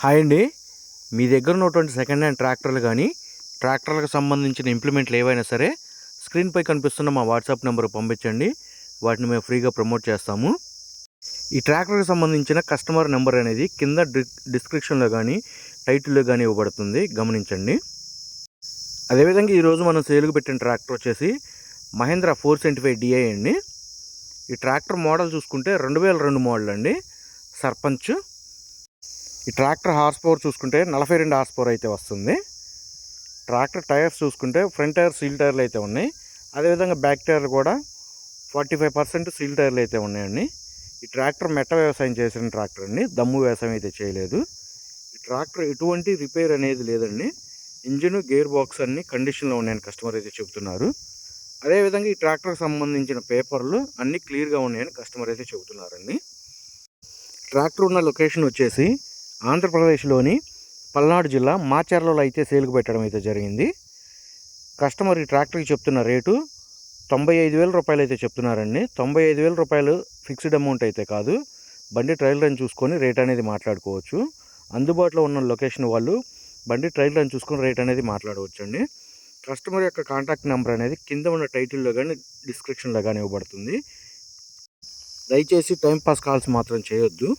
Hi అండి. మీ దగ్గర ఉన్నటువంటి సెకండ్ హ్యాండ్ ట్రాక్టర్లు కానీ ట్రాక్టర్లకు సంబంధించిన ఇంప్లిమెంట్లు ఏవైనా సరే స్క్రీన్పై కనిపిస్తున్న మా వాట్సాప్ నెంబర్కి పంపించండి. వాటిని మేము ఫ్రీగా ప్రమోట్ చేస్తాము. ఈ ట్రాక్టర్కి సంబంధించిన కస్టమర్ నెంబర్ అనేది కింద డిస్క్రిప్షన్లో కానీ టైటిల్లో కానీ ఇవ్వబడుతుంది, గమనించండి. అదేవిధంగా ఈరోజు మనం సేలుకు పెట్టిన ట్రాక్టర్ వచ్చేసి మహేంద్ర 475 DI అండి. ఈ ట్రాక్టర్ మోడల్ చూసుకుంటే 2002 మోడల్ అండి, సర్పంచ్. ఈ ట్రాక్టర్ హార్స్ పవర్ చూసుకుంటే 42 హార్స్ పవర్ అయితే వస్తుంది. ట్రాక్టర్ టైర్స్ చూసుకుంటే ఫ్రంట్ టైర్ సీల్ టైర్లు అయితే ఉన్నాయి. అదేవిధంగా బ్యాక్ టైర్లు కూడా 45% సీల్ టైర్లు అయితే ఉన్నాయండి. ఈ ట్రాక్టర్ మెట్ట వ్యవసాయం చేసిన ట్రాక్టర్ అండి, దమ్ము వ్యవసాయం అయితే చేయలేదు. ఈ ట్రాక్టర్ ఎటువంటి రిపేర్ అనేది లేదండి. ఇంజిన్, గేర్ బాక్స్ అన్ని కండిషన్లో ఉన్నాయని కస్టమర్ అయితే చెబుతున్నారు. అదేవిధంగా ఈ ట్రాక్టర్కి సంబంధించిన పేపర్లు అన్నీ క్లియర్గా ఉన్నాయని కస్టమర్ అయితే చెబుతున్నారండి. ట్రాక్టర్ ఉన్న లొకేషన్ వచ్చేసి ఆంధ్రప్రదేశ్లోని పల్నాడు జిల్లా మాచర్లలో అయితే సేలుకు పెట్టడం అయితే జరిగింది. కస్టమర్ ఈ ట్రాక్టర్కి చెప్తున్న రేటు 95,000 రూపాయలు అయితే చెప్తున్నారండి. 95,000 రూపాయలు ఫిక్స్డ్ అమౌంట్ అయితే కాదు. బండి ట్రయల్ రన్ చూసుకొని రేట్ అనేది మాట్లాడుకోవచ్చు. అందుబాటులో ఉన్న లొకేషన్ వాళ్ళు బండి ట్రయల్ రన్ చూసుకొని రేట్ అనేది మాట్లాడవచ్చు అండి. కస్టమర్ యొక్క కాంటాక్ట్ నెంబర్ అనేది కింద ఉన్న టైటిల్లో కానీ డిస్క్రిప్షన్లో కానీ ఇవ్వబడుతుంది. దయచేసి టైంపాస్ కాల్స్ మాత్రం చేయొద్దు.